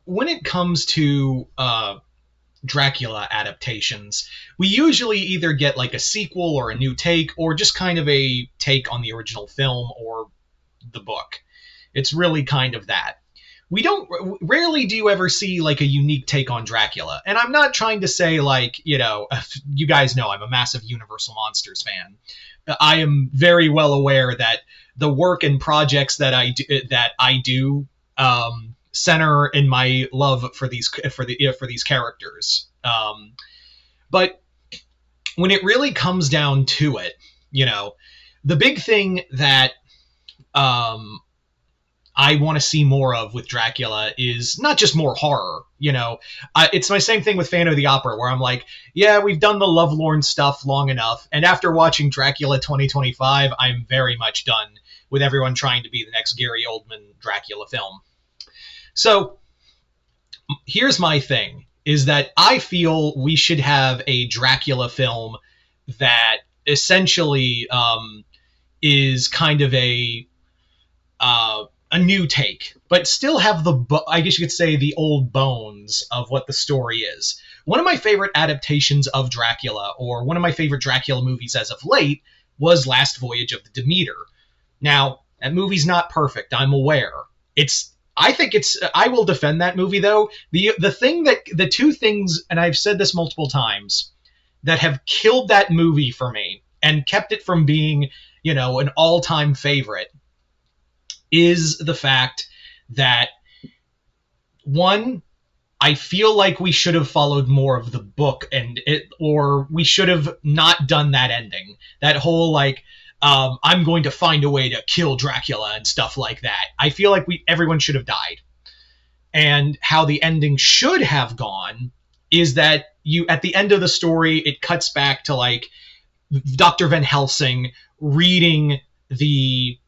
When it comes to Dracula adaptations, we usually either get like a sequel or a new take, or just kind of a take on the original film or the book. It's really kind of that. We don't Rarely do you ever see like a unique take on Dracula. And I'm not trying to say like, you guys know I'm a massive Universal Monsters fan. I am very well aware that the work and projects that I do center in my love for these characters. But when it really comes down to it, the big thing that I want to see more of with Dracula is not just more horror. It's my same thing with Phantom of the Opera, where I'm like, yeah, we've done the lovelorn stuff long enough, and after watching Dracula 2025, I'm very much done with everyone trying to be the next Gary Oldman Dracula film. So here's my thing, is that I feel we should have a Dracula film that essentially is kind of a new take, but still have I guess you could say, the old bones of what the story is. One of my favorite adaptations of Dracula, or one of my favorite Dracula movies as of late, was Last Voyage of the Demeter. Now, that movie's not perfect, I'm aware. I will defend that movie, though. The two things, and I've said this multiple times, that have killed that movie for me and kept it from being, an all-time favorite, is the fact that, one, I feel like we should have followed more of the book, or we should have not done that ending. That whole, like, I'm going to find a way to kill Dracula and stuff like that. I feel like everyone should have died. And how the ending should have gone is that at the end of the story, it cuts back to like Dr. Van Helsing reading the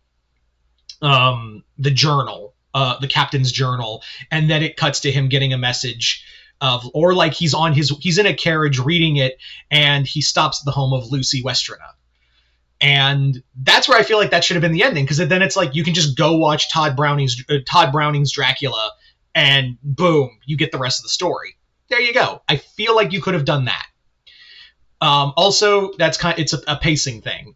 journal, the captain's journal, and then it cuts to him getting a message or like he's in a carriage reading it, and he stops at the home of Lucy Westrina. And that's where I feel like that should have been the ending, because then it's like you can just go watch Todd Browning's Dracula, and boom, you get the rest of the story. There you go. I feel like you could have done that. Also, it's a pacing thing.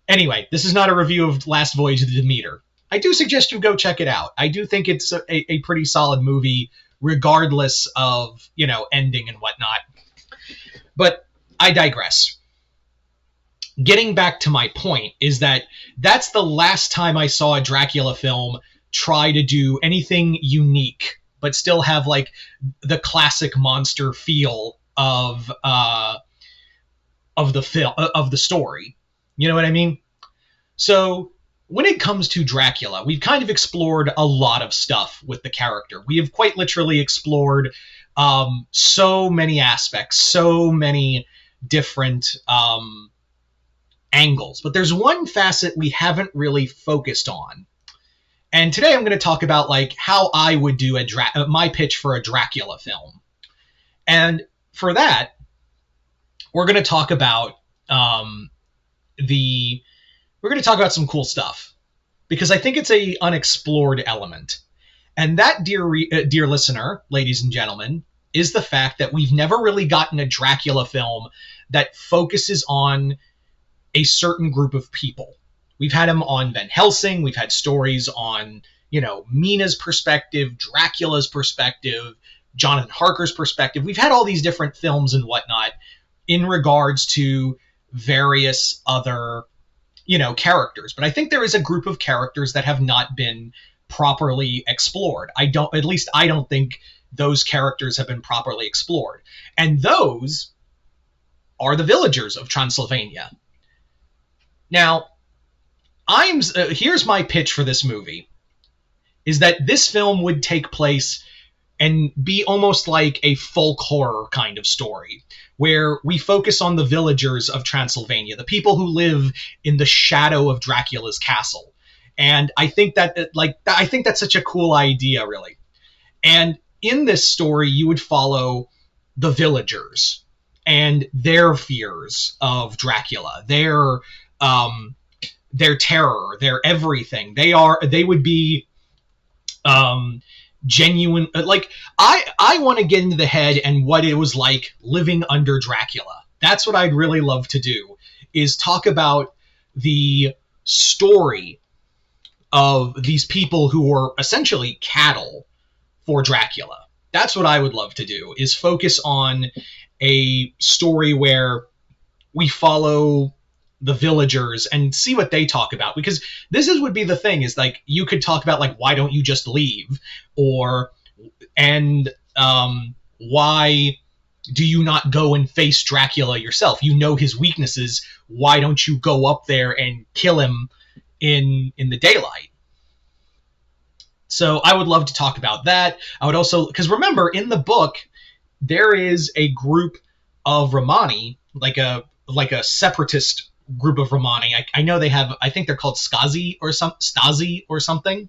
Anyway, this is not a review of Last Voyage of the Demeter. I do suggest you go check it out. I do think it's a pretty solid movie, regardless of, ending and whatnot. But I digress. Getting back to my point is that's the last time I saw a Dracula film try to do anything unique, but still have like the classic monster feel of the story. You know what I mean? So when it comes to Dracula, we've kind of explored a lot of stuff with the character. We have quite literally explored so many aspects, so many different angles. But there's one facet we haven't really focused on. And today I'm going to talk about like how I would do my pitch for a Dracula film. And for that, we're going to talk about some cool stuff, because I think it's a unexplored element. And that, dear listener, ladies and gentlemen, is the fact that we've never really gotten a Dracula film that focuses on a certain group of people. We've had him on Van Helsing. We've had stories on, Mina's perspective, Dracula's perspective, Jonathan Harker's perspective. We've had all these different films and whatnot in regards to various other, characters. But I think there is a group of characters that have not been properly explored. I don't think those characters have been properly explored. And those are the villagers of Transylvania. Now, here's my pitch for this movie, is that this film would take place and be almost like a folk horror kind of story, where we focus on the villagers of Transylvania, the people who live in the shadow of Dracula's castle. And I think that's such a cool idea, really. And in this story, you would follow the villagers and their fears of Dracula, their terror, their everything. They would be genuine, like I want to get into the head and what it was like living under Dracula. That's what I'd really love to do, is talk about the story of these people who were essentially cattle for Dracula. That's what I would love to do, is focus on a story where we follow the villagers and see what they talk about, because this is would be the thing, is like you could talk about like, why don't you just leave, or and why do you not go and face Dracula yourself? You know his weaknesses. Why don't you go up there and kill him in the daylight? So I would love to talk about that. I would also, because remember, in the book there is a group of Romani, like a separatist group of Romani. I know they have, I think they're called Stasi or something.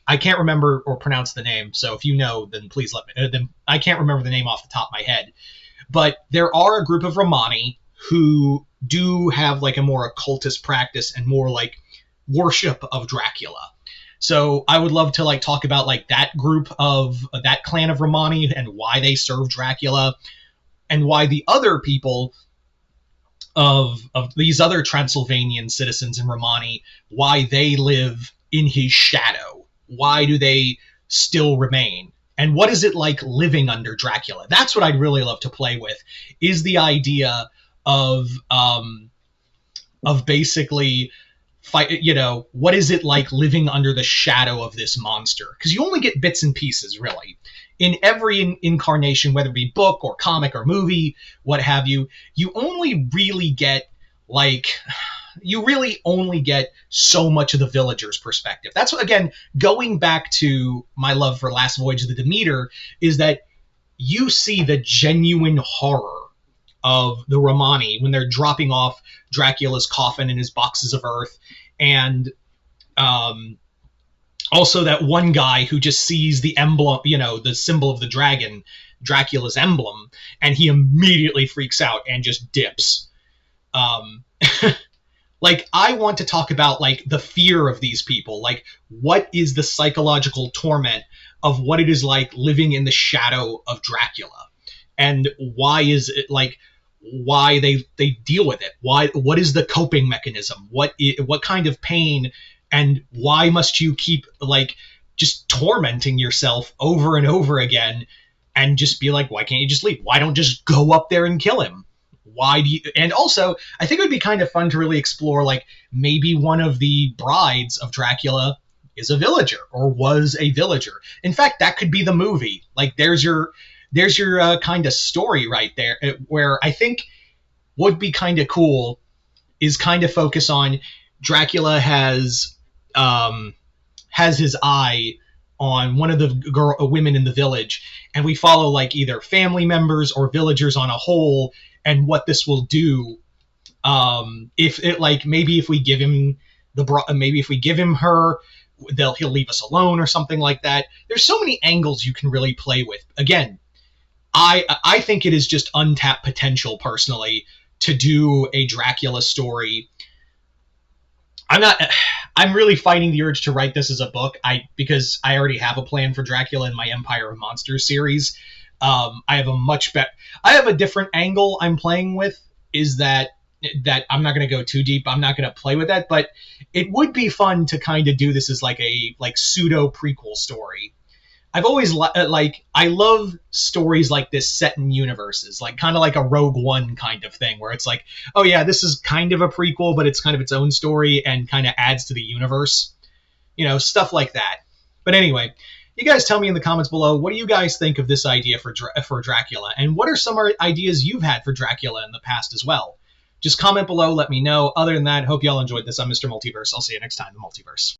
I can't remember or pronounce the name, so if you know, then please let me. Then I can't remember the name off the top of my head, but there are a group of Romani who do have like a more occultist practice and more like worship of Dracula. So I would love to like talk about like that group of that clan of Romani and why they serve Dracula, and why the other people of these other Transylvanian citizens in Romani, why they live in his shadow. Why do they still remain? And what is it like living under Dracula? That's what I'd really love to play with, is the idea of basically fight, what is it like living under the shadow of this monster? Because you only get bits and pieces, really. In every incarnation, whether it be book or comic or movie, what have you, you really only get so much of the villager's perspective. That's what, again, going back to my love for Last Voyage of the Demeter, is that you see the genuine horror of the Romani when they're dropping off Dracula's coffin and his boxes of earth, and also that one guy who just sees the emblem, the symbol of the dragon, Dracula's emblem, and he immediately freaks out and just dips. Like, I want to talk about like the fear of these people, like what is the psychological torment of what it is like living in the shadow of Dracula, and why is it like, why they deal with it, what is the coping mechanism, what kind of pain, and why must you keep like just tormenting yourself over and over again, and just be like, why can't you just leave? Why don't just go up there and kill him? Why do you? And also, I think it would be kind of fun to really explore, like, maybe one of the brides of Dracula is a villager, or was a villager. In fact, that could be the movie. Like, there's your kind of story right there, where I think would be kind of cool is kind of focus on Dracula has his eye on one of the women in the village, and we follow like either family members or villagers on a whole, and what this will do, if it like, maybe if we give him her, he'll leave us alone or something like that. There's so many angles you can really play with. Again, I think it is just untapped potential, personally, to do a Dracula story. I'm really fighting the urge to write this as a book, because I already have a plan for Dracula in my Empire of Monsters series. I have a different angle I'm playing with, is that I'm not going to go too deep. I'm not going to play with that, but it would be fun to kind of do this as like a pseudo prequel story. I've always I love stories like this set in universes, like kind of like a Rogue One kind of thing, where it's like, oh yeah, this is kind of a prequel, but it's kind of its own story and kind of adds to the universe, stuff like that. But anyway, you guys tell me in the comments below, what do you guys think of this idea for Dracula, and what are some ideas you've had for Dracula in the past as well? Just comment below, let me know. Other than that, hope y'all enjoyed this. I'm Mr. Multiverse. I'll see you next time in the Multiverse.